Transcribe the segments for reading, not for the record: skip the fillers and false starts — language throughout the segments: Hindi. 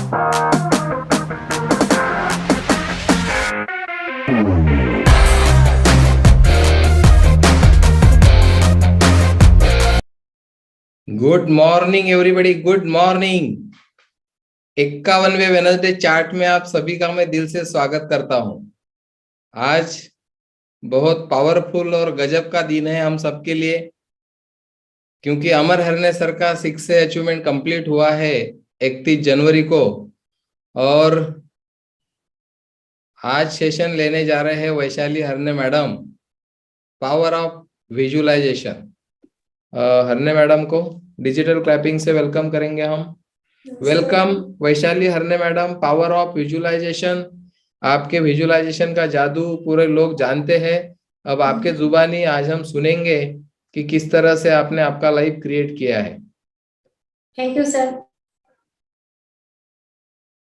Good morning everybody, good morning. 51वें वेडनेसडे चार्ट में आप सभी का मैं दिल से स्वागत करता हूं। आज बहुत पावरफुल और गजब का दिन है हम सबके लिए, क्योंकि अमर हरने सर का 6 अचीवमेंट कंप्लीट हुआ है 31 जनवरी को। और आज सेशन लेने जा रहे हैं Vaishali Harne madam, power of visualisation. Harne madam को डिजिटल क्लैपिंग से वेलकम करेंगे हम। Welcome Vaishali Harne madam, power of visualisation. आपके विजुअलाइजेशन का जादू पूरे लोग जानते हैं। अब आपके जुबानी आज हम सुनेंगे कि किस तरह से आपने आपका लाइफ क्रिएट किया है। Thank you sir.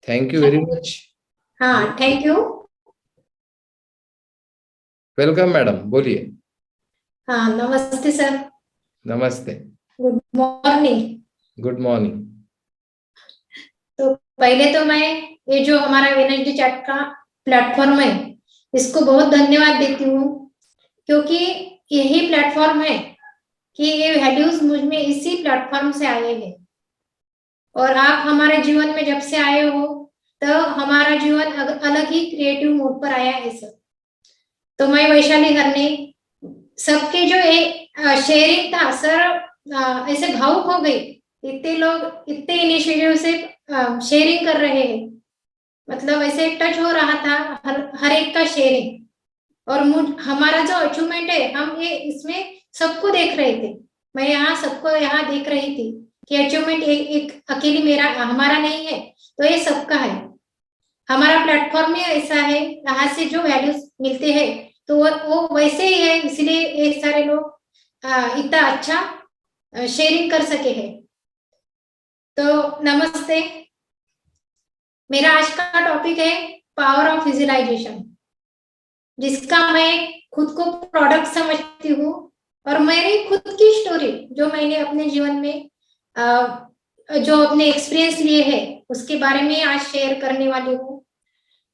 Thank you very much. हाँ, थैंक यू। वेलकम मैडम, बोलिए। हाँ, नमस्ते सर। नमस्ते। Good morning. Good morning. तो पहले तो मैं ये जो हमारा वेडनेसडे चैट का प्लेटफॉर्म है, इसको बहुत धन्यवाद देती हूँ, क्योंकि यही प्लेटफॉर्म है कि ये वैल्यूज मुझ में इसी प्लेटफॉर्म से आए हैं। और आप हमारे जीवन में जब से आए हो, तो हमारा जीवन अलग ही क्रिएटिव मोड पर आया है सर। तो मैं वैशाली हरने, सबके जो शेयरिंग था सर, ऐसे भावुक हो गई। इतने लोग इतने इनिशिएटिव से शेयरिंग कर रहे हैं, मतलब ऐसे टच हो रहा था हर एक का शेयरिंग। और हमारा जो अचीवमेंट है, हम ये इसमें सबको देख रहे थे। मैं यहाँ सबको यहाँ देख रही थी कि अचीवमेंट एक अकेली मेरा हमारा नहीं है, तो ये सबका है। हमारा प्लेटफॉर्म में ऐसा है, यहाँ से जो वैल्यूज मिलते हैं तो वो वैसे ही है, इसलिए एक सारे लोग इतना अच्छा शेयरिंग कर सके हैं। तो नमस्ते। मेरा आज का टॉपिक है पावर ऑफ विजुअलाइजेशन, जिसका मैं खुद को प्रोडक्ट समझती हूँ। और मेरी खुद की स्टोरी जो मैंने अपने जीवन में जो अपने एक्सपीरियंस लिए हैं, उसके बारे में आज शेयर करने वाली हूँ।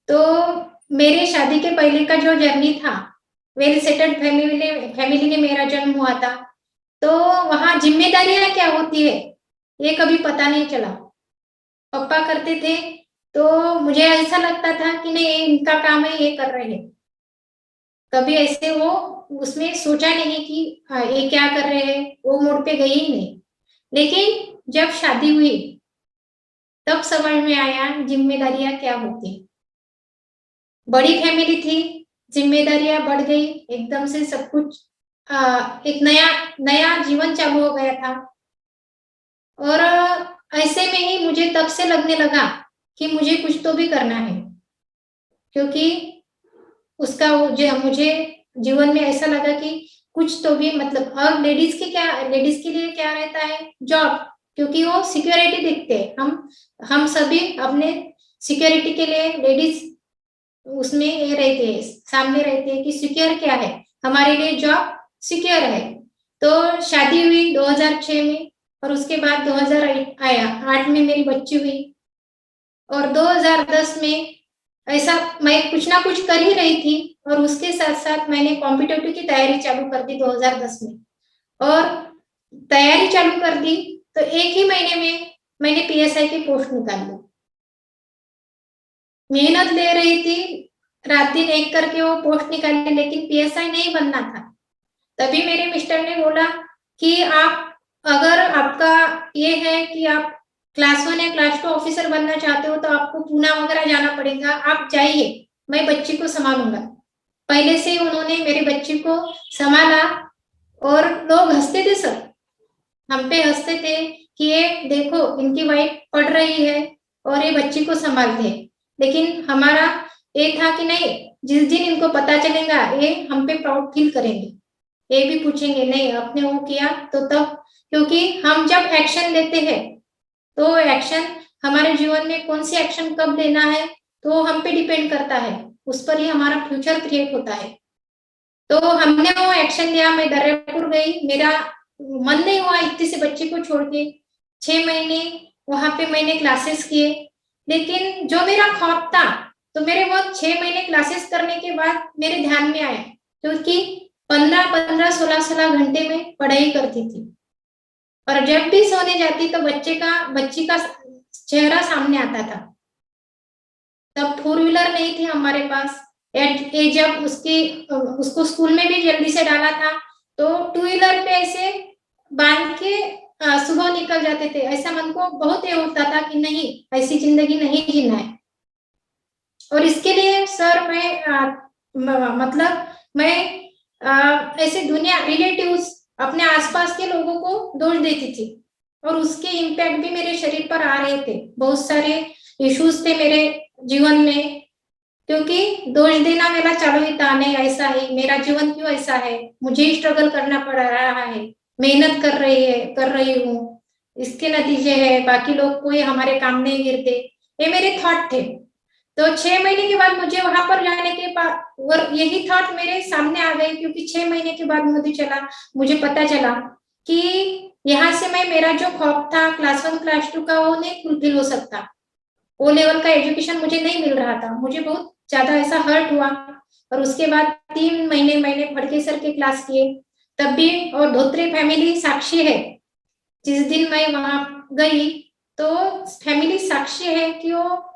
तो मेरे शादी के पहले का जो जर्नी था, वेल सेटल्ड फैमिली में मेरा जन्म हुआ था, तो वहाँ जिम्मेदारियां क्या होती है ये कभी पता नहीं चला। पापा करते थे तो मुझे ऐसा लगता था कि नहीं, इनका काम है, ये कर रहे हैं। कभी ऐसे वो उसमें सोचा नहीं कि ये क्या कर रहे हैं, वो मोड़ पे गई ही नहीं। लेकिन जब शादी हुई तब समझ में आया जिम्मेदारियां क्या होती। बड़ी फैमिली थी, जिम्मेदारियां बढ़ गई, एकदम से सब कुछ एक नया नया जीवन चालू हो गया था। और ऐसे में ही मुझे तब से लगने लगा कि मुझे कुछ तो भी करना है, क्योंकि उसका मुझे जीवन में ऐसा लगा कि कुछ तो भी, मतलब। और लेडीज के लिए क्या रहता है, जॉब, क्योंकि वो सिक्योरिटी दिखते हैं। हम सभी अपने सिक्योरिटी के लिए लेडीज उसमें ये रहते हैं, सामने रहते हैं कि सिक्योर क्या है, हमारे लिए जॉब सिक्योर है। तो शादी हुई 2006 में, और उसके बाद 2008 आया, 8 में मेरी बच्ची हुई। और 2010 में ऐसा मैं कुछ ना कुछ कर ही रही थी, और उसके साथ साथ मैंने कॉम्पिटिटिव की तैयारी चालू कर दी 2010 में। और तैयारी चालू कर दी तो एक ही महीने में मैंने पीएसआई की पोस्ट निकाल ली। मेहनत ले रही थी, रात दिन एक करके वो पोस्ट निकाली, लेकिन पीएसआई नहीं बनना था। तभी मेरे मिस्टर ने बोला कि आप, अगर आपका ये है कि आप क्लास 1 या क्लास 2 ऑफिसर बनना चाहते हो, तो आपको पूना वगैरह जाना पड़ेगा, आप जाइए, मैं बच्ची को संभालूंगा। पहले से उन्होंने मेरी बच्ची को संभाला, और लोग हंसते थे सर, हम पे हंसते थे कि ये देखो, इनकी वाइफ पढ़ रही है और ये बच्ची को संभालते हैं। लेकिन हमारा ये था कि नहीं, जिस दिन इनको पता चलेगा ये हम पे प्राउड फील करेंगे, ये भी पूछेंगे नहीं आपने वो किया तो तब। क्योंकि हम जब एक्शन लेते हैं तो एक्शन, हमारे जीवन में कौन सी एक्शन कब लेना है तो हम पे डिपेंड करता है, उस पर ही हमारा फ्यूचर क्रिएट होता है। तो हमने वो एक्शन लिया, मैं दर्यापुर गई, मेरा मन नहीं हुआ इतनी से बच्चे को छोड़ के। 6 महीने वहां पे मैंने क्लासेस किए, लेकिन जो मेरा ख्वाब था, तो मेरे वो 6 महीने क्लासेस करने के बाद मेरे ध्यान में आया, क्योंकि 15-15, 16-16 घंटे में पढ़ाई करती थी, और जब भी सोने जाती तो बच्ची का चेहरा सामने आता था। तब 4 व्हीलर नहीं थी हमारे पास। जब उसको स्कूल में भी जल्दी से डाला था, तो 2 व्हीलर पे ऐसे बांध के सुबह निकल जाते थे। ऐसा मन को बहुत ये होता था कि नहीं, ऐसी जिंदगी नहीं जीना है। और इसके लिए सर मैं ऐसे दुनिया रिलेटिव्स अपने आसपास के लोगों को दोष देती थी, और उसके इम्पैक्ट भी मेरे शरीर पर आ रहे थे। बहुत सारे इश्यूज थे मेरे जीवन में, क्योंकि दोष देना मेरा चालू ही था, नहीं ऐसा है, मेरा जीवन क्यों ऐसा है, मुझे ही स्ट्रगल करना पड़ रहा है, मेहनत कर रही हूँ, इसके नतीजे है बाकी लोग कोई हमारे काम नहीं गिरते। ये मेरे थॉट थे। तो 6 महीने के बाद मुझे वहां पर जाने के बाद और यही थॉट मेरे सामने आ गए, क्योंकि 6 महीने के बाद मुझे पता चला कि यहाँ से मैं मेरा जो ख्वाब था क्लास 1 क्लास 2 का, वो नहीं फुलफिल हो सकता। ओ लेवल का एजुकेशन मुझे नहीं मिल रहा था। मुझे बहुत ज्यादा ऐसा हर्ट हुआ। और उसके बाद 3 महीने मैंने फड़के सर के क्लास किए तब भी। और धोत्रे फैमिली साक्षी है, जिस दिन मैं वहां गई तो फैमिली साक्षी है कि वो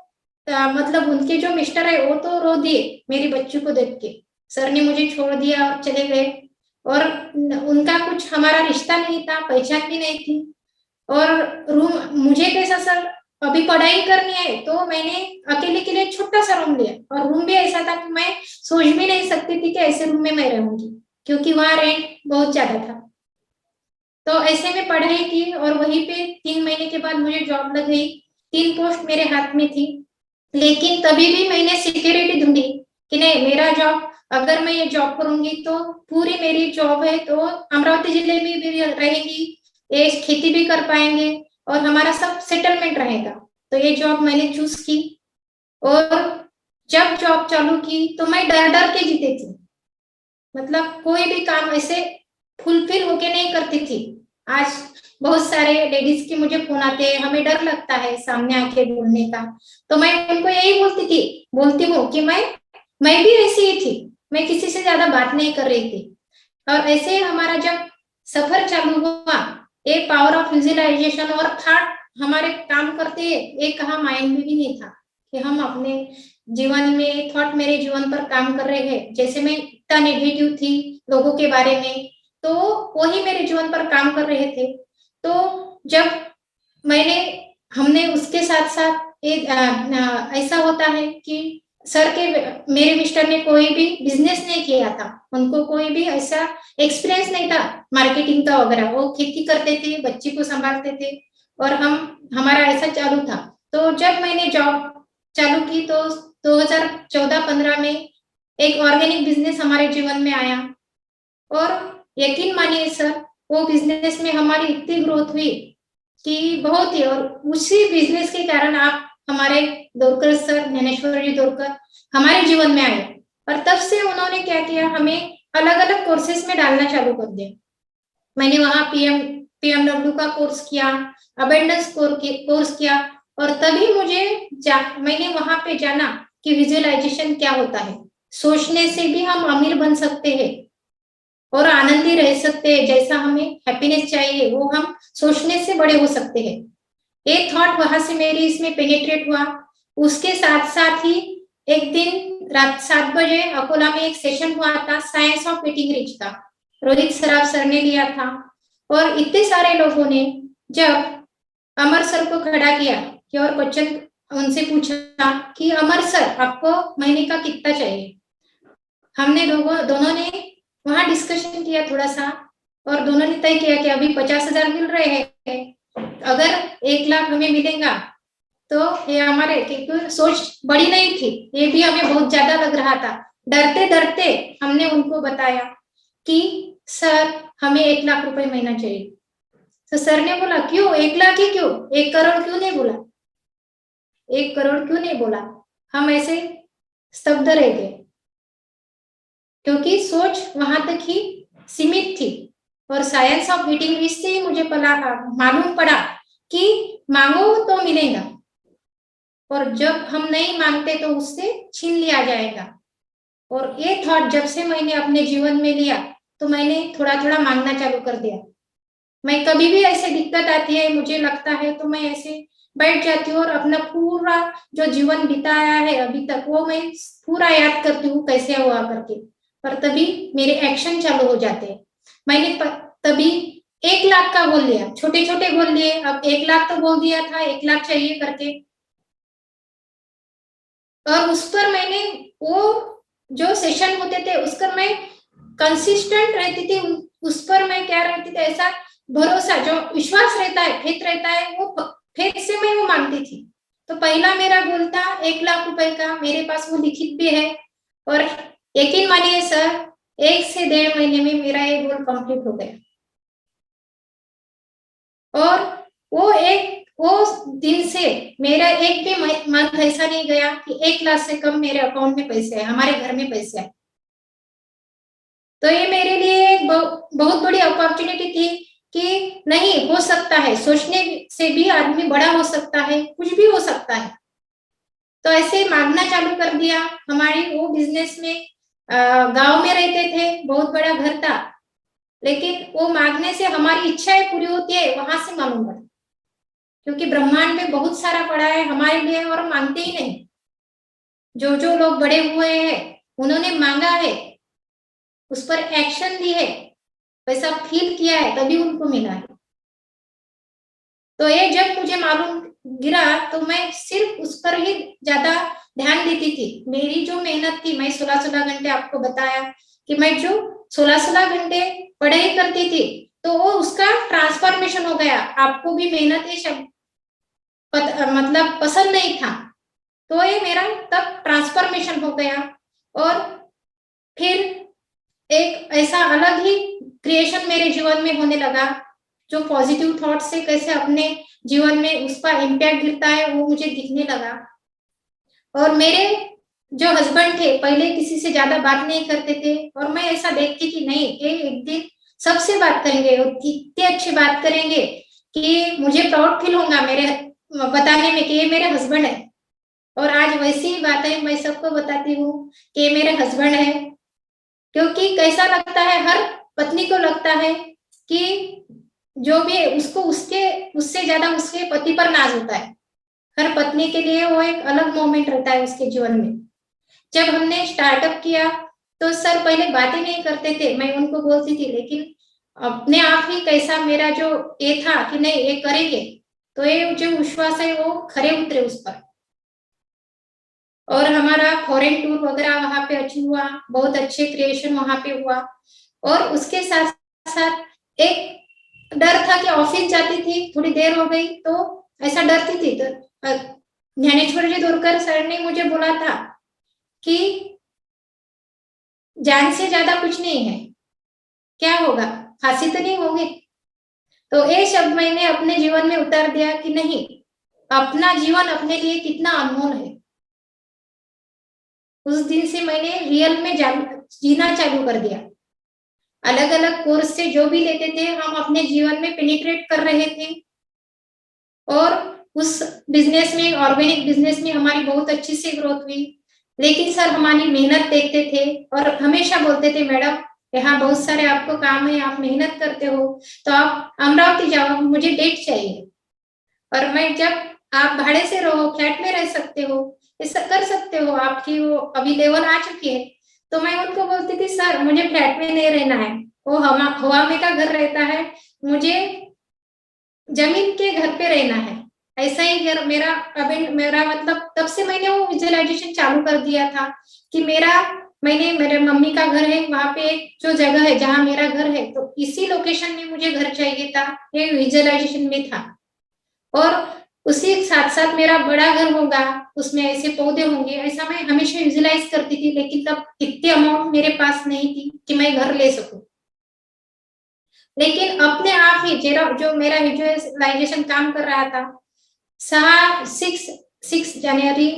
मतलब उनके जो मिस्टर है वो तो रो दिए मेरी बच्ची को देख के। सर ने मुझे छोड़ दिया और चले गए, और उनका कुछ हमारा रिश्ता नहीं था, पहचान भी नहीं थी। और रूम मुझे कैसा, सर अभी पढ़ाई करनी है तो मैंने अकेले के लिए छोटा सा रूम लिया, और रूम भी ऐसा था कि मैं सोच भी नहीं सकती थी कि ऐसे रूम में मैं रहूंगी, क्योंकि वहां रेंट बहुत ज्यादा था। तो ऐसे में पढ़ाई की, और वहीं पे 3 महीने के बाद मुझे जॉब लग गई। 3 पोस्ट मेरे हाथ में थी, लेकिन तभी भी मैंने सिक्योरिटी ढूंढी कि नहीं, मेरा जॉब, अगर मैं ये जॉब करूंगी तो पूरी मेरी जॉब है तो अमरावती जिले में भी रहेगी, ये खेती भी कर पाएंगे और हमारा सब सेटलमेंट रहेगा। तो ये जॉब मैंने चूज की, और जब जॉब चालू की तो मैं डर डर के जीती थी। मतलब कोई भी काम ऐसे फुलफिल होके नहीं करती थी। आज बहुत सारे लेडीज के मुझे फोन आते हैं, हमें डर लगता है सामने आके बोलने का, तो मैं उनको यही बोलती हूँ कि मैं भी ऐसी ही थी, मैं किसी से ज्यादा बात नहीं कर रही थी। और ऐसे हमारा जब सफर चालू हुआ, एक पावर ऑफ विजुअलाइजेशन और थॉट हमारे काम करते, एक कहा माइंड में भी नहीं था कि हम अपने जीवन में, थॉट मेरे जीवन पर काम कर रहे हैं। जैसे मैं इतना नेगेटिव थी लोगों के बारे में, तो वही मेरे जीवन पर काम कर रहे थे। तो जब हमने उसके साथ साथ एक ऐसा होता है कि सर के, मेरे मिस्टर ने कोई भी बिजनेस नहीं किया था, उनको कोई भी ऐसा एक्सपीरियंस नहीं था मार्केटिंग का वगैरह। वो खेती करते थे, बच्ची को संभालते थे, और हमारा ऐसा चालू था। तो जब मैंने जॉब चालू की तो 2014-15 में एक ऑर्गेनिक बिजनेस हमारे जीवन में आया, और यकीन मानिए सर, वो बिजनेस में हमारी इतनी ग्रोथ हुई कि बहुत ही। और उसी बिजनेस के कारण आप हमारे दोरकर सर, ज्ञानेश्वर जी दोरकर हमारे जीवन में आए, और तब से उन्होंने क्या किया, हमें अलग अलग कोर्सेज में डालना चालू कर दिया। मैंने वहां पीएमडब्ल्यू का कोर्स किया, अबेंडेंस कोर्स किया, और तभी मैंने वहां पे जाना कि विजुअलाइजेशन क्या होता है। सोचने से भी हम अमीर बन सकते हैं और आनंदी रह सकते हैं। जैसा हमें हैप्पीनेस चाहिए वो हम सोचने से बड़े हो सकते हैं। एक थॉट वहां से मेरी इसमें पेनिट्रेट हुआ। उसके साथ साथ ही एक दिन रात 7 बजे अकोला में एक सेशन हुआ था, साइंस ऑफ ईटिंग रिच का, रोहित सराफ सर ने लिया था। और इतने सारे लोगों ने जब अमर सर को खड़ा किया कि और क्वेश्चन उनसे पूछा कि अमर सर आपको महीने का कितना चाहिए, हमने दोनों ने वहां डिस्कशन किया थोड़ा सा, और दोनों ने तय किया कि अभी 50,000 मिल रहे हैं, अगर 1 लाख हमें मिलेगा तो ये हमारे, क्योंकि सोच बड़ी नहीं थी, ये भी हमें बहुत ज्यादा लग रहा था। डरते डरते हमने उनको बताया कि सर हमें 1 लाख रुपए महीना चाहिए। तो सर ने बोला क्यों 1 लाख ही क्यों, 1 करोड़ क्यों नहीं बोला, 1 करोड़ क्यों नहीं बोला। हम ऐसे स्तब्ध रह गए, क्योंकि सोच वहां तक ही सीमित थी। और साइंस ऑफ ईटिंग रिच से ही मुझे मालूम पड़ा कि मांगो तो मिलेगा, और जब हम नहीं मांगते तो उससे छीन लिया जाएगा। और ये थॉट जब से मैंने अपने जीवन में लिया तो मैंने थोड़ा थोड़ा मांगना चालू कर दिया। मैं कभी भी ऐसे दिक्कत आती है, मुझे लगता है, तो मैं ऐसे बैठ जाती हूँ और अपना पूरा जो जीवन बिताया है अभी तक वो मैं पूरा याद करती हूँ कैसे हुआ करके, पर तभी मेरे एक्शन चालू हो जाते हैं। मैंने तभी 1 लाख का गोल लिया, छोटे छोटे गोल लिए, अब 1 लाख तो बोल दिया था, 1 लाख चाहिए करके। और उस पर मैंने वो जो सेशन होते थे उस पर मैं कंसिस्टेंट रहती थी, उस पर मैं क्या रहती थी, ऐसा भरोसा जो विश्वास रहता है, फेथ रहता है, वो फेथ से मैं वो मांगती थी। तो पहला मेरा गोल था 1 लाख रुपए का, मेरे पास वो लिखित भी है। और यकीन मानिए सर, 1 से 1.5 महीने में मेरा ये गोल कंप्लीट हो गया। और वो दिन से मेरा एक भी मंथ ऐसा नहीं गया कि 1 लाख से कम मेरे अकाउंट में पैसे आए, हमारे घर में पैसे आए। तो ये मेरे लिए एक बहुत बड़ी अपॉर्चुनिटी थी कि नहीं, हो सकता है, सोचने से भी आदमी बड़ा हो सकता है, कुछ भी हो सकता है। तो ऐसे मांगना चालू कर दिया। हमारी वो बिजनेस में गांव में रहते थे, बहुत बड़ा घर था, लेकिन वो मांगने से हमारी इच्छाएं पूरी होती है, वहां से मालूम पड़ा। क्योंकि ब्रह्मांड में बहुत सारा पड़ा है हमारे लिए और मांगते ही नहीं। जो जो लोग बड़े हुए हैं उन्होंने मांगा है, उस पर एक्शन ली है, वैसा फील किया है, तभी उनको मिला है। तो ये जब मुझे मालूम गिरा तो मैं सिर्फ उस पर ही ज्यादा ध्यान देती थी। मेरी जो मेहनत थी, मैं 16-16 घंटे, आपको बताया कि मैं जो 16-16 घंटे पढ़ाई करती थी, तो वो उसका ट्रांसफॉर्मेशन हो गया। आपको भी मेहनत ये शब्द मतलब पसंद नहीं था, तो ये मेरा तब ट्रांसफॉर्मेशन हो गया। और फिर एक ऐसा अलग ही क्रिएशन मेरे जीवन में होने लगा, जो पॉजिटिव थॉट से कैसे अपने जीवन में उसका इम्पैक्ट गिरता है वो मुझे दिखने लगा। और मेरे जो हस्बैंड थे पहले किसी से ज्यादा बात नहीं करते थे, और मैं ऐसा देखती कि नहीं, ये एक दिन सबसे बात करेंगे और इतनी अच्छी बात करेंगे कि मुझे प्राउड फील होगा मेरे बताने में कि ये मेरे हस्बैंड है। और आज वैसी ही बातें मैं सबको बताती हूँ कि ये मेरे हस्बैंड है। क्योंकि कैसा लगता है, हर पत्नी को लगता है कि जो भी उसको उससे ज्यादा उसके पति पर नाज होता है। हर पत्नी के लिए वो एक अलग मोमेंट रहता है उसके जीवन में। जब हमने स्टार्टअप किया तो सर पहले बातें नहीं करते थे, मैं उनको बोलती थी, लेकिन अपने आप ही कैसा मेरा जो ये था कि नहीं, ये करेंगे, तो ये जो विश्वास है वो खरे उतरे उस पर। और हमारा फॉरेन टूर वगैरह वहां पे अचीव हुआ, बहुत अच्छे क्रिएशन वहां पे हुआ। और उसके साथ साथ एक डर था कि ऑफिस जाती थी, थोड़ी देर हो गई तो ऐसा डरती थी। तो ज्ञानेश्वर जी दोरकर सर ने मुझे बोला था कि जान से ज्यादा कुछ नहीं है, क्या होगा, फांसी तो नहीं होगी। तो ये शब्द मैंने अपने जीवन में उतार दिया कि नहीं, अपना जीवन अपने लिए कितना अनमोल है। उस दिन से मैंने रियल में जीना चालू कर दिया। अलग अलग कोर्स से जो भी लेते थे हम अपने जीवन में पेनिट्रेट कर रहे थे। और उस बिजनेस में, ऑर्गेनिक बिजनेस में हमारी बहुत अच्छी सी ग्रोथ हुई। लेकिन सर हमारी मेहनत देखते थे और हमेशा बोलते थे, मैडम यहाँ बहुत सारे आपको काम है, आप मेहनत करते हो तो आप अमरावती जाओ, मुझे डेट चाहिए। और मैं, जब आप भाड़े से रहो, फ्लैट में रह सकते हो, ऐसा कर सकते हो, आपकी वो अभी लेवल आ चुकी है। तो मैं उनको बोलती थी, सर मुझे फ्लैट में नहीं रहना है, वो हवा में का घर रहता है, मुझे जमीन के घर पे रहना है। ऐसा ही घर मेरा, अभी मेरा मतलब तब से मैंने वो विजुअलाइजेशन चालू कर दिया था कि मेरे मम्मी का घर है, वहां पे एक जो जगह है जहाँ मेरा घर है, तो इसी लोकेशन में मुझे घर चाहिए था, ये विजुअलाइजेशन में था। और उसी साथ साथ मेरा बड़ा घर होगा, उसमें ऐसे पौधे होंगे, ऐसा मैं हमेशा विजुअलाइज करती थी। लेकिन तब इतनी अमाउंट मेरे पास नहीं थी कि मैं घर ले सकूं। लेकिन अपने आप ही जो मेरा विजुअलाइजेशन काम कर रहा था, 6 जनवरी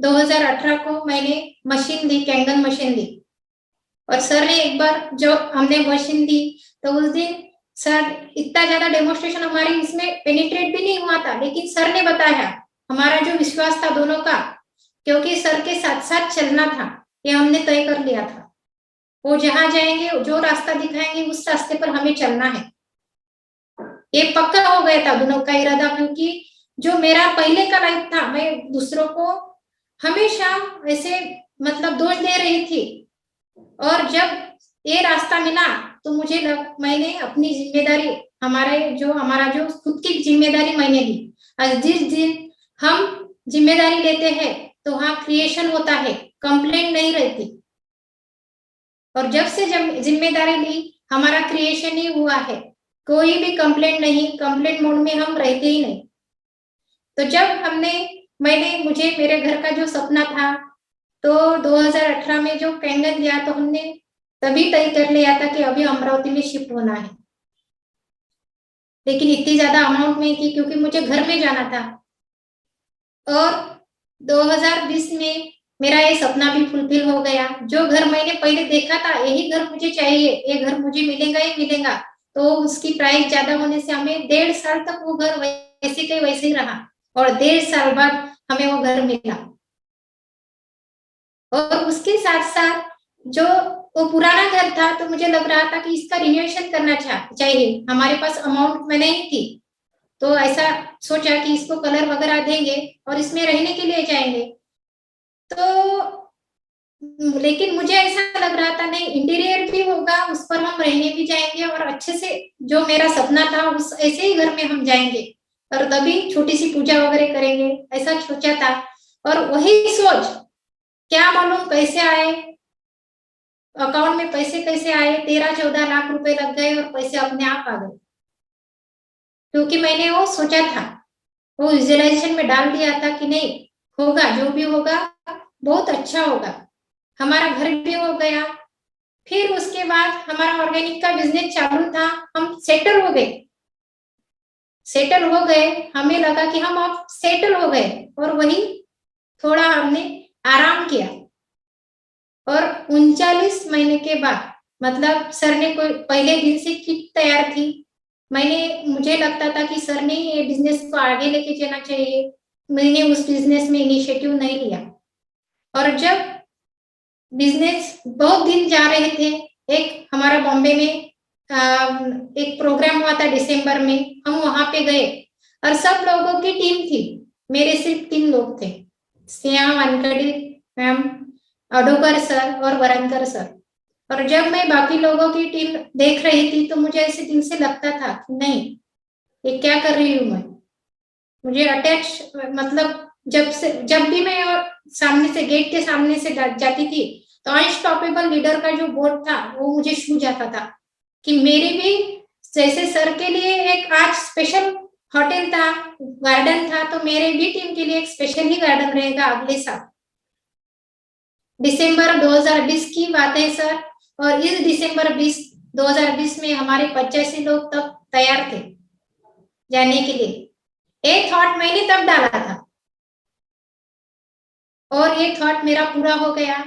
2018 को मैंने मशीन दी, कैंगन मशीन दी। और सर ने एक बार जो हमने मशीन दी, तो उस दिन सर इतना ज्यादा डेमोन्स्ट्रेशन हमारी इसमें पेनिट्रेट भी नहीं हुआ था, लेकिन सर ने बताया हमारा जो विश्वास था दोनों का, क्योंकि सर के साथ साथ चलना था, ये हमने तय कर लिया था। वो जहां जाएंगे, जो रास्ता दिखाएंगे, उस रास्ते पर हमें चलना है। ये पक्का हो गया था दोनों का इरादा, क्योंकि जो मेरा पहले का लाइफ था, मैं दूसरों को हमेशा ऐसे मतलब दोष दे रही थी, और जब ये रास्ता मिला तो मैंने अपनी जिम्मेदारी, हमारा जो खुद की जिम्मेदारी मैंने ली। आज जिस दिन हम जिम्मेदारी लेते हैं तो वहां क्रिएशन होता है, कंप्लेंट नहीं रहती। और जब से जिम्मेदारी ली, हमारा क्रिएशन ही हुआ है। कोई भी कंप्लेंट नहीं, कंप्लेंट मोड में हम रहते ही नहीं। तो जब मुझे मेरे घर का जो सपना था, तो 2018 में जो कैंगन लिया, तो हमने तभी तय कर लिया था कि अभी अमरावती में शिफ्ट होना है। लेकिन इतनी ज्यादा अमाउंट नहीं थी, क्योंकि मुझे घर में जाना था। और 2020 में मेरा ये सपना भी फुलफिल हो गया। जो घर मैंने पहले देखा था, यही घर मुझे चाहिए, ये घर मुझे मिलेगा ही मिलेगा, तो उसकी प्राइस ज्यादा होने से हमें 1.5 साल तक वो घर वैसे के वैसे ही रहा, और 1.5 साल बाद हमें वो घर मिला। और उसके साथ साथ जो वो पुराना घर था, तो मुझे लग रहा था कि इसका रिनोवेशन करना चाहिए। हमारे पास अमाउंट में नहीं थी, तो ऐसा सोचा कि इसको कलर वगैरह देंगे और इसमें रहने के लिए जाएंगे। तो लेकिन मुझे ऐसा लग रहा था, नहीं, इंटीरियर भी होगा, उस पर हम रहने भी जाएंगे, और अच्छे से जो मेरा सपना था उस ऐसे ही घर में हम जाएंगे, और तभी छोटी सी पूजा वगैरह करेंगे, ऐसा सोचा था। और वही सोच, क्या मालूम कैसे आए, अकाउंट में पैसे कैसे आए, 13-14 लाख रुपए लग गए और पैसे अपने आप आ गए। क्योंकि मैंने वो सोचा था, वो विजुअलाइजेशन में डाल दिया था कि नहीं, होगा, जो भी होगा बहुत अच्छा होगा। हमारा घर भी हो गया। फिर उसके बाद हमारा ऑर्गेनिक का बिजनेस चालू था, हम सेटल हो गए। हमें लगा कि हम अब सेटल हो गए, और वही थोड़ा हमने आराम किया। और 39 महीने के बाद, मतलब सर ने कोई पहले दिन से किट तैयार थी, मुझे लगता था कि सर ने ये बिजनेस को आगे लेके जाना चाहिए, मैंने उस बिजनेस में इनिशिएटिव नहीं लिया। और जब बिजनेस बहुत दिन जा रहे थे, एक हमारा बॉम्बे में एक प्रोग्राम हुआ था दिसंबर में, हम वहां पे गए, और सब लोगों की टीम थी, मेरे सिर्फ 3 लोग थे, स्नेहा वानखड़े मैम, अडोकर सर और वरंकर सर। और जब मैं बाकी लोगों की टीम देख रही थी, तो मुझे ऐसे दिल से लगता था कि नहीं, ये क्या कर रही हूँ मैं। मुझे अटैच, मतलब जब भी मैं और सामने से, गेट के सामने से जाती थी, तो अनस्टॉपेबल लीडर का जो बोर्ड था वो मुझे छू जाता था, कि मेरी भी जैसे सर के लिए एक आज स्पेशल होटल था, गार्डन था, तो मेरे भी टीम के लिए एक स्पेशल ही गार्डन रहेगा अगले साल। दिसंबर 2020 की बात है सर, और इस दिसंबर 2020 में हमारे 85 लोग तब तैयार थे जाने के लिए। ये थॉट मैंने तब डाला था, और ये थॉट मेरा पूरा हो गया।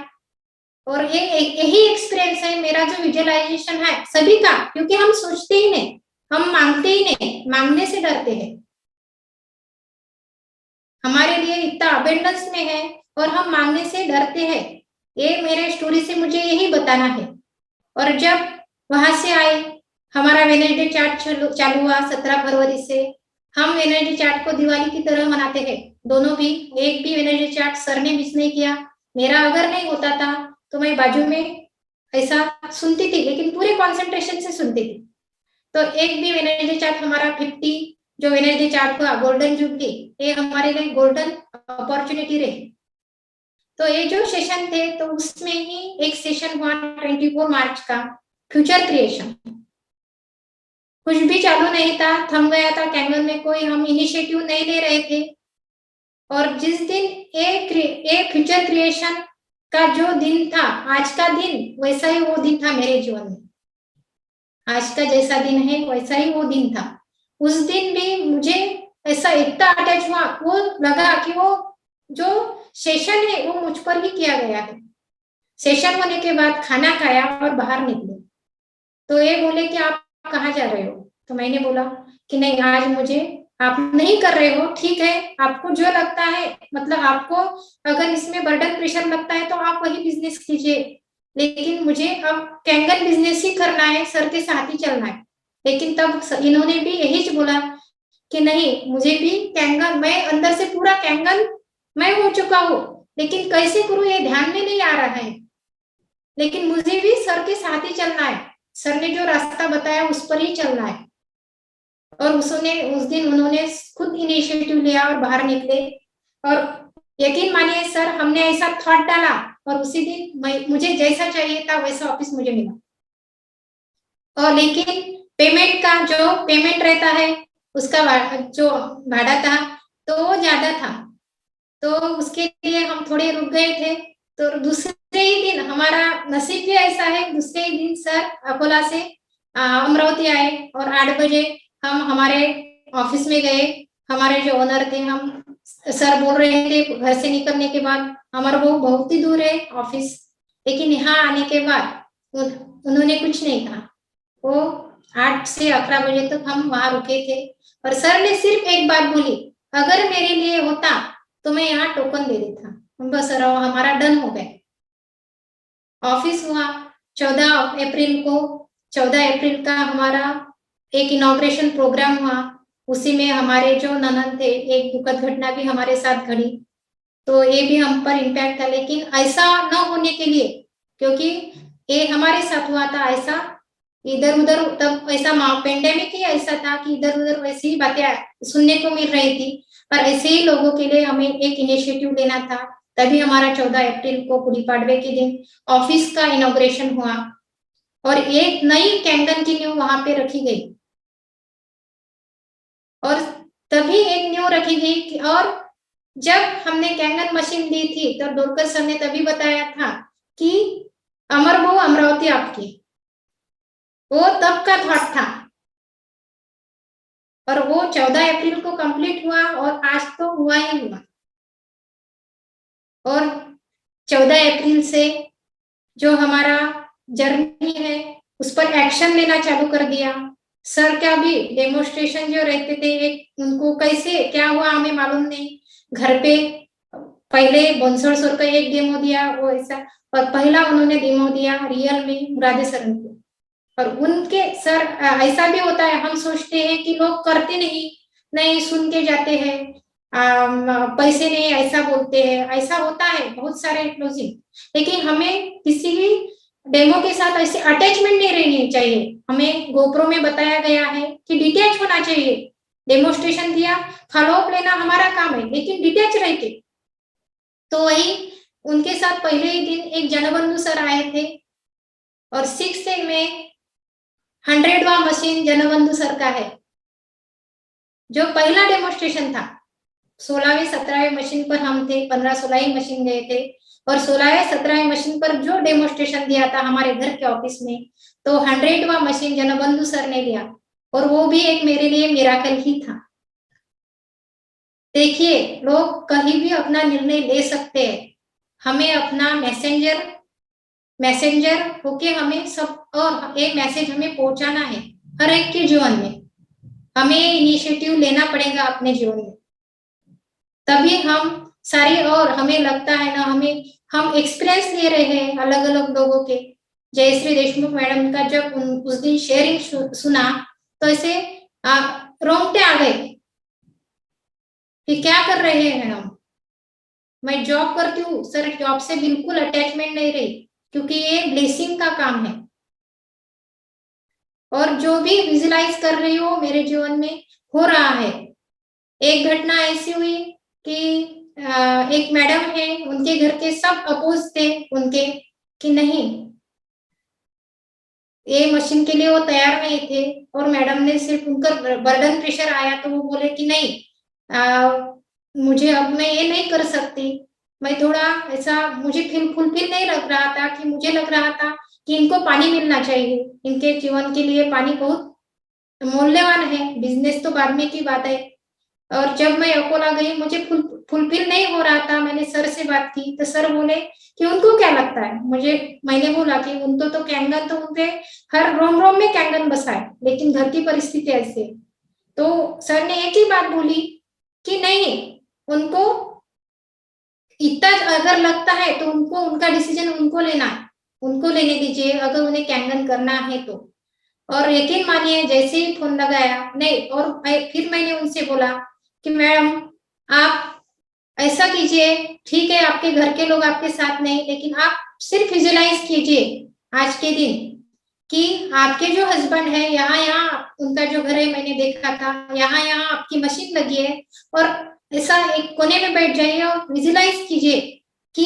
और ये यही एक्सपीरियंस है मेरा, जो विजुअलाइजेशन है सभी का, क्योंकि हम सोचते ही नहीं, हम मांगते ही नहीं, मांगने से डरते हैं। हमारे लिए इतना अबेंडेंस में है और हम मांगने से डरते हैं। ये मेरे स्टोरी से मुझे यही बताना है। और जब वहां से आए, हमारा वेनेसडे चार्ट चालू हुआ 17 फरवरी से। हम वेनेसडे चार्ट को दिवाली की तरह मनाते हैं, दोनों भी। एक भी वेनेसडे चार्ट सर ने मिस नहीं किया। मेरा अगर नहीं होता था तो मैं बाजू में ऐसा सुनती थी, लेकिन पूरे कॉन्सेंट्रेशन से सुनती थी। तो एक भी वेनेसडे चार्ट हमारा 50 जो वेनेसडे चार्ट हुआ गोल्डन जुबली, ये हमारे लिए गोल्डन अपॉर्चुनिटी रही। तो ये जो सेशन थे, तो उसमें ही एक सेशन हुआ 24 मार्च का, फ्यूचर क्रिएशन। कुछ भी चालू नहीं था, थम गया था कैंगन में, कोई हम इनिशिएटिव नहीं ले रहे थे। और जिस दिन ये फ्यूचर क्रिएशन का जो दिन था, आज का दिन वैसा ही वो दिन था मेरे जीवन में। आज का जैसा दिन है वैसा ही वो दिन था। उस दिन भी मुझे ऐसा इतना अटैच हुआ, वो लगा कि वो जो सेशन है वो मुझ पर ही किया गया है। सेशन होने के बाद खाना खाया और बाहर निकले, तो ये बोले कि आप कहाँ जा रहे हो, तो मैंने बोला कि नहीं, आज मुझे आप नहीं कर रहे हो, ठीक है, आपको जो लगता है, मतलब आपको अगर इसमें बर्डन प्रेशर लगता है तो आप वही बिजनेस कीजिए, लेकिन मुझे अब कैंगन बिजनेस ही करना है, सर के साथ ही चलना है। लेकिन तब इन्होंने भी यही बोला कि नहीं, मुझे भी कैंगन, मैं अंदर से पूरा कैंगन मैं हो चुका हूँ, लेकिन कैसे करूँ ये ध्यान में नहीं आ रहा है, लेकिन मुझे भी सर के साथ ही चलना है, सर ने जो रास्ता बताया उस पर ही चलना है। और उस दिन उन्होंने खुद इनिशिएटिव लिया और बाहर निकले, और यकीन मानिए सर, हमने ऐसा थॉट डाला और उसी दिन मुझे जैसा चाहिए था वैसा ऑफिस मुझे मिला। और लेकिन पेमेंट का जो पेमेंट रहता है, उसका जो भाड़ा था तो वो ज्यादा था, तो उसके लिए हम थोड़े रुक गए थे। तो दूसरे ही दिन हमारा नसीब भी ऐसा है, दूसरे ही दिन सर अकोला से अमरावती आए और 8 बजे हम हमारे ऑफिस में गए। हमारे जो ओनर थे, हम सर बोल रहे थे घर से निकलने के बाद, हमारा वो बहुत ही दूर है ऑफिस, लेकिन यहाँ आने के बाद उन्होंने कुछ नहीं कहा। वो 8 से 11 बजे तक हम वहां रुके थे, और सर ने सिर्फ एक बात बोली, अगर मेरे लिए होता तो मैं यहाँ टोकन दे देता। बस हमारा डन हो गया। ऑफिस हुआ 14 अप्रैल को, 14 अप्रैल का हमारा एक इनॉग्रेशन प्रोग्राम हुआ। उसी में हमारे जो ननद थे, एक दुखद घटना भी हमारे साथ घड़ी, तो ये भी हम पर इम्पैक्ट था, लेकिन ऐसा न होने के लिए, क्योंकि ये हमारे साथ हुआ था ऐसा, इधर उधर तब ऐसा पेंडेमिक ही ऐसा था कि इधर उधर वैसी ही बातें सुनने को मिल रही थी, पर ऐसे ही लोगों के लिए हमें एक इनिशिएटिव लेना था। तभी हमारा 14 अप्रैल को गुड़ी पाड़वे के दिन ऑफिस का इनॉग्रेशन हुआ, और एक नई कैंगन की नींव वहां पे रखी गई। और तभी एक नींव रखी गई, और जब हमने कैंगन मशीन दी थी तो डोरकर सर ने तभी बताया था कि अमर वो अमरावती आपकी, वो तब का थॉट था, और वो 14 अप्रैल को कंप्लीट हुआ, और आज तो हुआ ही हुआ। और 14 अप्रैल से जो हमारा जर्नी है उस पर एक्शन लेना चालू कर दिया। सर का भी डेमोस्ट्रेशन जो रहते थे, एक उनको कैसे क्या हुआ हमें मालूम नहीं, घर पे पहले बंसोड़ सर का एक डेमो दिया वो ऐसा, और पहला उन्होंने डेमो दिया रियल में मुरादे सर को। और उनके सर ऐसा भी होता है, हम सोचते हैं कि लोग करते नहीं, नहीं सुन के जाते हैं, पैसे नहीं ऐसा बोलते हैं, ऐसा होता है बहुत सारे क्लोजिंग, लेकिन हमें किसी भी डेमो के साथ ऐसे अटैचमेंट नहीं रहनी चाहिए। हमें गोप्रो में बताया गया है कि डिटैच होना चाहिए। डेमोस्ट्रेशन दिया, फॉलोअप लेना हमारा काम है, लेकिन डिटैच रह के। तो वही उनके साथ पहले ही दिन एक जनबंधु सर आए थे, और 6 में 100वां मशीन जनबंधु सर का है, जो पहला डेमोस्ट्रेशन था। 16वीं 17वीं मशीन पर हम थे, 15-16 मशीन गए थे, और 16-17 मशीन पर जो डेमोस्ट्रेशन दिया था हमारे घर के ऑफिस में, तो 100वां मशीन जनबंधु सर ने लिया, और वो भी एक मेरे लिए मिराकल ही था। देखिए, लोग कहीं भी अपना निर्णय ले सकते हैं, हमें अपना मैसेंजर होके हमें सब, और एक मैसेज हमें पहुंचाना है हर एक के जीवन में। हमें इनिशिएटिव लेना पड़ेगा अपने जीवन में, तभी हम सारी, और हमें लगता है ना, हम एक्सपीरियंस ले रहे हैं अलग अलग लोगों के। जयश्री देशमुख मैडम का जब उस दिन शेयरिंग सुना तो ऐसे रोंगटे आ गए कि क्या कर रहे हैं हम। मैं जॉब करती हूँ सर, जॉब से बिल्कुल अटैचमेंट नहीं रही, क्योंकि ये ब्लेसिंग का काम है। और जो भी विजुलाइज कर रही हो मेरे जीवन में हो रहा है। एक घटना ऐसी हुई कि एक मैडम है, उनके घर के सब अपोज थे उनके, कि नहीं, ये मशीन के लिए वो तैयार नहीं थे, और मैडम ने सिर्फ उनका बर्डन प्रेशर आया तो वो बोले कि नहीं, मुझे अब मैं ये नहीं कर सकती। मैं थोड़ा ऐसा, मुझे फुलफिल नहीं लग रहा था, कि मुझे लग रहा था कि इनको पानी मिलना चाहिए, इनके जीवन के लिए पानी बहुत मूल्यवान है, बिजनेस तो बाद में की बात है। और जब मैं अकोला गई, मुझे फुलफिल नहीं हो रहा था। मैंने सर से बात की तो सर बोले कि उनको क्या लगता है, मैंने बोला कि उनको तो कैंगन, तो उनके हर रोम रोम में कैंगन बसा है, लेकिन घर की परिस्थिति ऐसे है। तो सर ने एक ही बात बोली कि नहीं, उनको इतना अगर लगता है तो उनको उनका डिसीजन उनको लेना है, उनको लेने दीजिए अगर उन्हें कैंगन करना है तो। और यकीन मानिए जैसे ही फोन लगाया नहीं, और फिर मैंने उनसे बोला कि मैडम आप ऐसा कीजिए, ठीक है आपके घर के लोग आपके साथ नहीं, लेकिन आप सिर्फ विजुलाइज कीजिए आज के दिन कि आपके जो हस्बैंड है यहाँ यहाँ उनका जो घर है मैंने देखा था, यहाँ यहाँ आपकी मशीन लगी है, और ऐसा एक कोने में बैठ जाइए और विजुलाइज कीजिए कि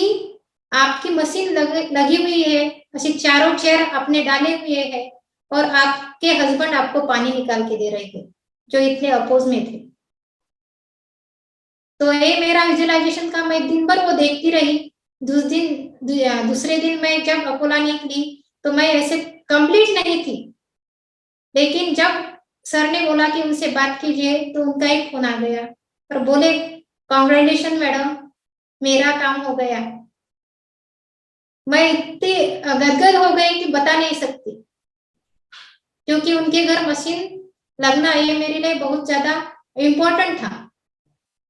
आपकी मशीन लगी हुई है, ऐसे चारों चेयर आपने डाले हुए हैं, और आपके हस्बैंड आपको पानी निकाल के दे रहे थे जो इतने अपोज में थे। तो ये मेरा विजुअलाइजेशन का मैं दिन भर वो देखती रही। दूसरे दिन मैं जब अकोला निकली तो मैं ऐसे कंप्लीट नहीं थी, लेकिन जब सर ने बोला कि उनसे बात कीजिए तो उनका एक फोन आ गया और बोले कांग्रेचुलेशन मैडम, मेरा काम हो गया। मैं इतनी गदगद हो गई कि बता नहीं सकती, क्योंकि उनके घर मशीन लगना ये मेरे लिए बहुत ज्यादा इम्पोर्टेंट था।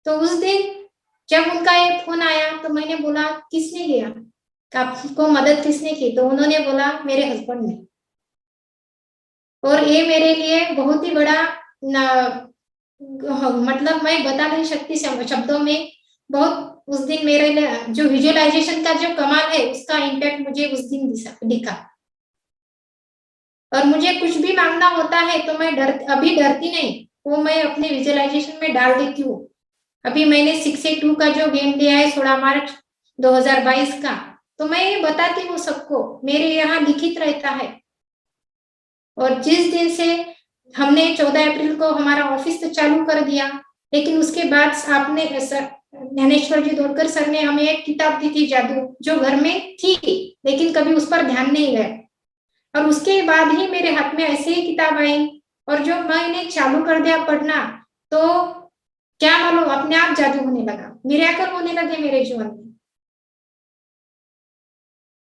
तो उस दिन जब उनका ये फोन आया तो मैंने बोला किसने किया, आपको मदद किसने की, तो उन्होंने बोला मेरे हस्बैंड ने। और ये मेरे लिए बहुत ही बड़ा मतलब मैं बता नहीं सकती शब्दों में। बहुत उस दिन मेरे लिए जो विजुअलाइजेशन का जो कमाल है उसका इम्पैक्ट मुझे उस दिन दिखा। और मुझे कुछ भी मांगना होता है तो मैं अभी डरती नहीं, वो मैं अपने विजुअलाइजेशन में डाल देती हूँ। अभी मैंने 6A2 का जो गेम दिया है 16 मार्च 2022 का, तो मैं ये बताती हूँ सबको, मेरे यहाँ लिखित रहता है। और जिस दिन से हमने 14 अप्रैल को हमारा ऑफिस तो चालू कर दिया, लेकिन उसके बाद आपने ज्ञानेश्वर जी दोड़कर सर ने हमें एक किताब दी थी जादू, जो घर में थी लेकिन कभी उस पर ध्यान नहीं गया। और उसके बाद ही मेरे हाथ में ऐसे ही किताब आई, और जो मैंने चालू कर दिया पढ़ना, तो क्या मालूम अपने आप जादू होने लगा, मिरेकल होने लगे मेरे जीवन में।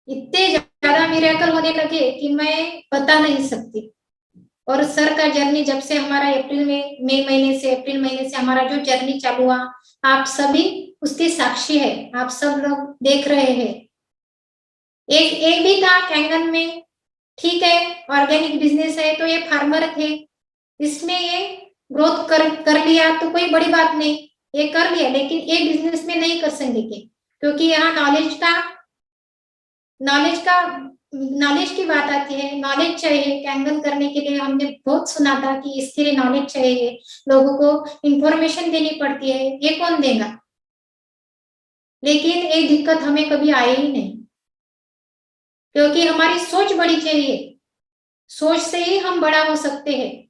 इतने ज्यादा मिरेकल होने लगे कि मैं बता नहीं सकती। और सर का जर्नी जब से हमारा मई महीने से अप्रैल महीने से हमारा जो जर्नी चालू हुआ, आप सभी उसके साक्षी है, आप सब लोग देख रहे हैं। एक भी था कैंगन में, ठीक है ऑर्गेनिक बिजनेस है तो ये फार्मर थे, इसमें ये ग्रोथ कर लिया तो कोई बड़ी बात नहीं, ये कर लिया, लेकिन ये बिजनेस में नहीं कर सकेंगे क्योंकि यहाँ नॉलेज की बात आती है। नॉलेज चाहिए कैंगन करने के लिए, हमने बहुत सुना था कि इसके लिए नॉलेज चाहिए, लोगों को इंफॉर्मेशन देनी पड़ती है, ये कौन देगा। लेकिन ये दिक्कत हमें कभी आई ही नहीं, क्योंकि हमारी सोच बड़ी चाहिए, सोच से ही हम बड़ा हो सकते हैं।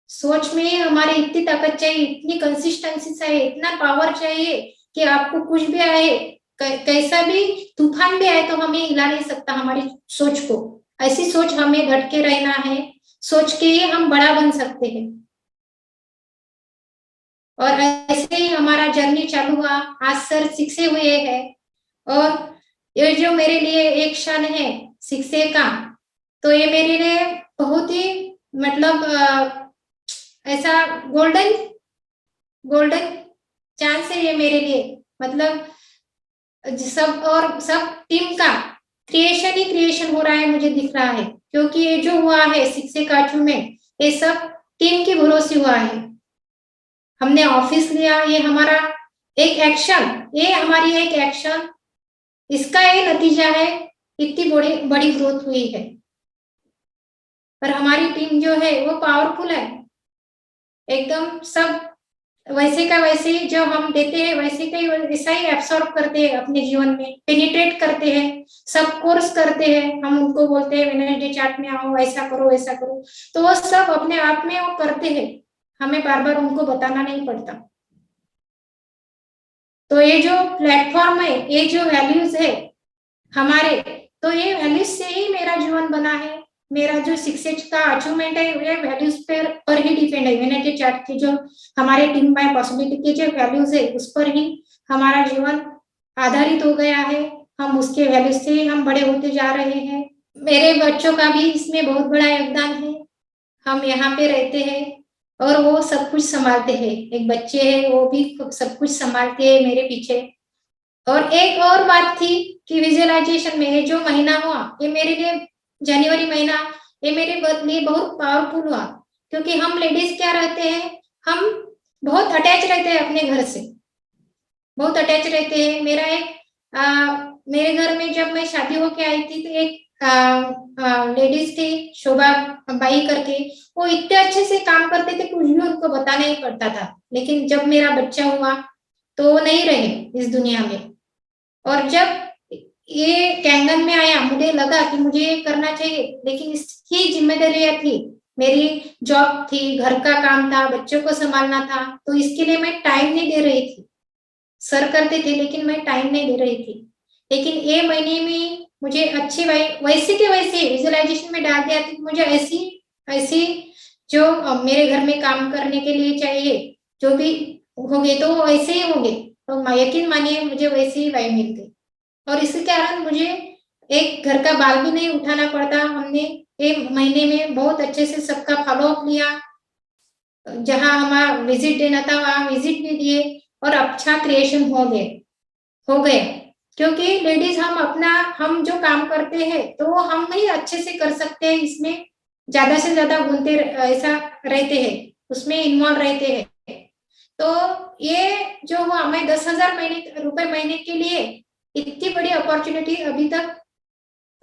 सोच में हमारी इतनी ताकत चाहिए, इतनी कंसिस्टेंसी चाहिए, इतना पावर चाहिए कि आपको कुछ भी आए, कैसा भी तूफान भी आए तो हमें हिला नहीं सकता हमारी सोच को। ऐसी सोच हमें डट के रहना है, सोच के ही हम बड़ा बन सकते हैं। और ऐसे ही हमारा जर्नी चालू हुआ, आज सर 6A हुए हैं, और ये जो मेरे लिए एक क्षण है 6A का, तो ये मेरे लिए बहुत ही मतलब ऐसा गोल्डन चांस है ये मेरे लिए। मतलब सब टीम का क्रिएशन ही क्रिएशन हो रहा है, मुझे दिख रहा है, क्योंकि ये जो हुआ है 6A का अचीवमेंट, ये सब टीम के भरोसे हुआ है। हमने ऑफिस लिया, ये हमारा एक एक्शन, ये हमारी एक एक्शन, इसका ये नतीजा है, इतनी बड़ी ग्रोथ हुई है। पर हमारी टीम जो है वो पावरफुल है एकदम, सब वैसे का वैसे ही जो हम देते हैं वैसे का ही वैसा ही एब्सॉर्ब करते हैं, अपने जीवन में पेनिट्रेट करते हैं, सब कोर्स करते हैं। हम उनको बोलते हैं वेडनेसडे चार्ट में आओ, ऐसा करो ऐसा करो, तो वो सब अपने आप में वो करते हैं, हमें बार बार उनको बताना नहीं पड़ता। तो ये जो प्लेटफॉर्म है, ये जो वैल्यूज है हमारे, तो ये वैल्यूज से ही मेरा जीवन बना है। मेरा जो 6A का अचीवमेंट है ये वैल्यूज पर ही डिपेंड है। वेडनेसडे चार्ट की जो हमारे टीम में पॉसिबिलिटी की जो वैल्यूज है उस पर ही हमारा जीवन आधारित हो गया है, हम उसके वैल्यूज से ही हम बड़े होते जा रहे हैं। मेरे बच्चों का भी इसमें बहुत बड़ा योगदान है। हम यहाँ पे रहते हैं और वो सब कुछ संभालते हैं। एक बच्चे है, वो भी सब कुछ संभालते हैं मेरे पीछे। और एक और बात थी कि विजुअलाइजेशन में ये जो महीना हुआ, ये मेरे लिए, जनवरी महीना, ये मेरे लिए बहुत पावरफुल हुआ। क्योंकि हम लेडीज क्या रहते हैं, हम बहुत अटैच रहते हैं अपने घर से, बहुत अटैच रहते हैं। मेरा एक मेरे घर में जब मैं शादी होके आई थी तो एक लेडीज थी, शोभा बाई करके, वो इतने अच्छे से काम करते थे, कुछ भी उनको बताना ही पड़ता था। लेकिन जब मेरा बच्चा हुआ तो वो नहीं रहे इस दुनिया में। और जब ये कैंगन में आया, मुझे लगा कि मुझे ये करना चाहिए, लेकिन इसकी जिम्मेदारियां थी, मेरी जॉब थी, घर का काम था, बच्चों को संभालना था, तो इसके लिए मैं टाइम नहीं दे रही थी। सर करते थे लेकिन मैं टाइम नहीं दे रही थी। लेकिन ये महीने में मुझे अच्छी वैसे के वैसे विजुअलाइजेशन में डाल दिया कि मुझे ऐसी ऐसी जो मेरे घर में काम करने के लिए चाहिए, जो भी होंगे तो वो ऐसे ही होंगे। तो यकीन मानिए मुझे वैसे ही वाई मिल गई। और इसके कारण मुझे एक घर का बाल भी नहीं उठाना पड़ता। हमने एक महीने में बहुत अच्छे से सबका फॉलोअप लिया, जहां हमारा विजिट देना था वहां विजिट भी दिए, और अच्छा क्रिएशन हो गए। क्योंकि लेडीज हम जो काम करते हैं तो वो हम ही अच्छे से कर सकते हैं, इसमें ज्यादा से ज्यादा घूमते ऐसा रहते हैं, उसमें इन्वॉल्व रहते हैं। तो ये जो हुआ, मैं 10,000 रुपए महीने के लिए इतनी बड़ी अपॉर्चुनिटी अभी तक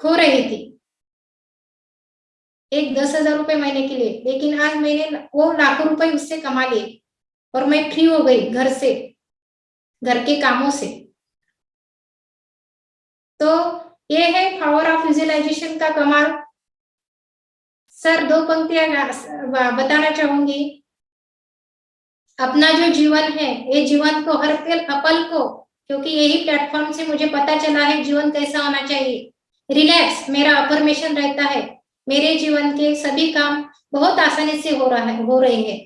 खो रही थी, एक 10,000 रुपए महीने के लिए। लेकिन आज मैंने वो लाखों रुपए उससे कमा लिए और मैं फ्री हो गई घर से, घर के कामों से। तो ये है पावर ऑफ विजुअलाइजेशन का कमाल। सर, 2 पंक्तियां बताना चाहूंगी। अपना जो जीवन है, ये जीवन को हर पल को, क्योंकि यही प्लेटफॉर्म से मुझे पता चला है जीवन कैसा होना चाहिए। रिलैक्स मेरा अफर्मेशन रहता है। मेरे जीवन के सभी काम बहुत आसानी से हो रहे हैं।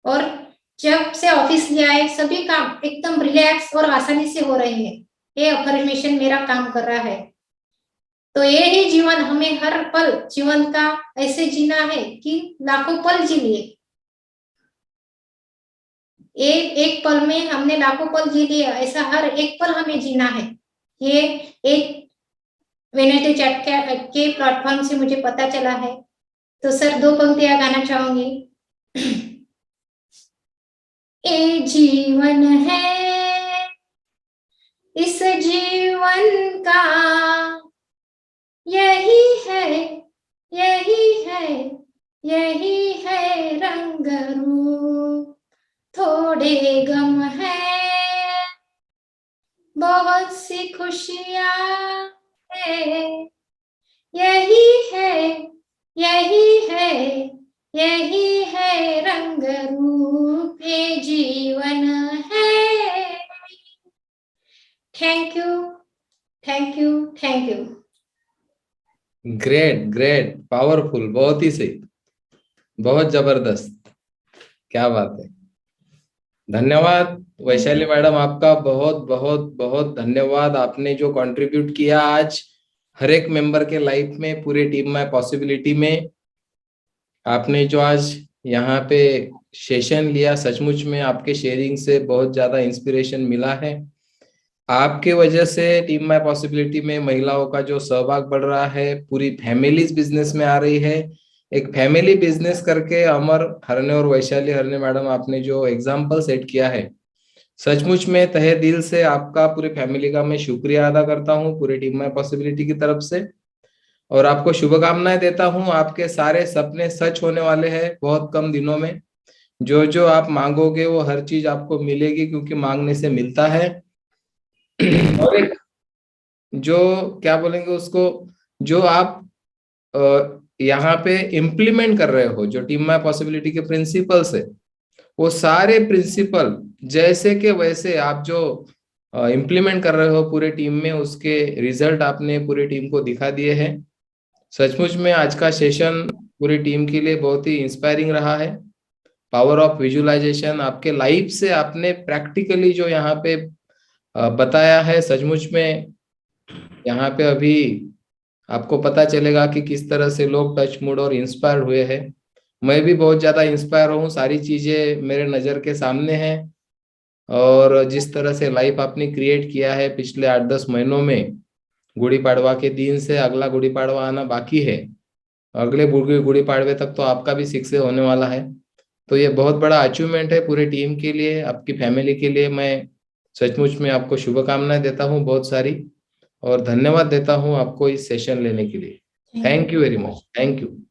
और जब से ऑफिस ले आए, सभी काम एकदम रिलैक्स और आसानी से हो रहे हैं। ये अफर्मेशन मेरा काम कर रहा है। तो ये ही जीवन, हमें हर पल जीवन का ऐसे जीना है कि लाखों पल जी लिए। एक पल में हमने लाखों पल जी लिए, ऐसा हर एक पल हमें जीना है। ये एक वेनेटी चैट के प्लेटफॉर्म से मुझे पता चला है। तो सर, 2 पंक्तियां गाना चाहूंगी। ये जीवन है, इस जीवन का यही है, यही है, यही है रंग रूप। थोड़े गम है, बहुत सी खुशियाँ है, यही है, यही है, यही है रंग रूप, ये जीवन है। Thank you, thank you, thank you. Great great, powerful, बहुत ही सही, बहुत जबरदस्त, क्या बात है। धन्यवाद वैशाली मैडम, आपका बहुत बहुत बहुत धन्यवाद। आपने जो कंट्रीब्यूट किया आज हर एक मेंबर के लाइफ में, पूरे टीम माय पॉसिबिलिटी में, आपने जो आज यहाँ पे सेशन लिया, सचमुच में आपके शेयरिंग से बहुत ज्यादा इंस्पिरेशन मिला है। आपके वजह से टीम माय पॉसिबिलिटी में महिलाओं का जो सहभाग बढ़ रहा है, पूरी फैमिलीज बिजनेस में आ रही है। एक फैमिली बिजनेस करके अमर हरने और वैशाली हरने मैडम, आपने जो एग्जाम्पल सेट किया है, सचमुच में तहे दिल से आपका, पूरी फैमिली का मैं शुक्रिया अदा करता हूँ पूरी टीम माय पॉसिबिलिटी की तरफ से। और आपको शुभकामनाएं देता हूँ। आपके सारे सपने सच होने वाले हैं बहुत कम दिनों में। जो जो आप मांगोगे वो हर चीज आपको मिलेगी, क्योंकि मांगने से मिलता है। और एक जो क्या बोलेंगे उसको, जो आप यहाँ पे इम्प्लीमेंट कर रहे हो, जो टीम माय पॉसिबिलिटी के प्रिंसिपल्स है, वो सारे प्रिंसिपल जैसे के वैसे आप जो इम्प्लीमेंट कर रहे हो पूरे टीम में, उसके रिजल्ट आपने पूरी टीम को दिखा दिए हैं। सचमुच में आज का सेशन पूरी टीम के लिए बहुत ही इंस्पायरिंग रहा है। पावर ऑफ विजुअलाइजेशन आपके लाइफ से आपने प्रैक्टिकली जो यहाँ पे बताया है, सचमुच में यहाँ पे अभी आपको पता चलेगा कि किस तरह से लोग टच मूड और इंस्पायर्ड हुए हैं। मैं भी बहुत ज्यादा इंस्पायर हूँ, सारी चीजें मेरे नजर के सामने हैं। और जिस तरह से लाइफ आपने क्रिएट किया है पिछले 8-10 महीनों में, गुड़ी पाड़वा के दिन से अगला गुड़ी पाड़वा आना बाकी है, अगले गुड़ी गुड़ी पाड़वे तक तो आपका भी 6 होने वाला है। तो ये बहुत बड़ा अचीवमेंट है पूरे टीम के लिए, आपकी फैमिली के लिए। मैं सचमुच में आपको शुभकामनाएं देता हूँ बहुत सारी, और धन्यवाद देता हूँ आपको इस सेशन लेने के लिए। Thank you very much, thank you.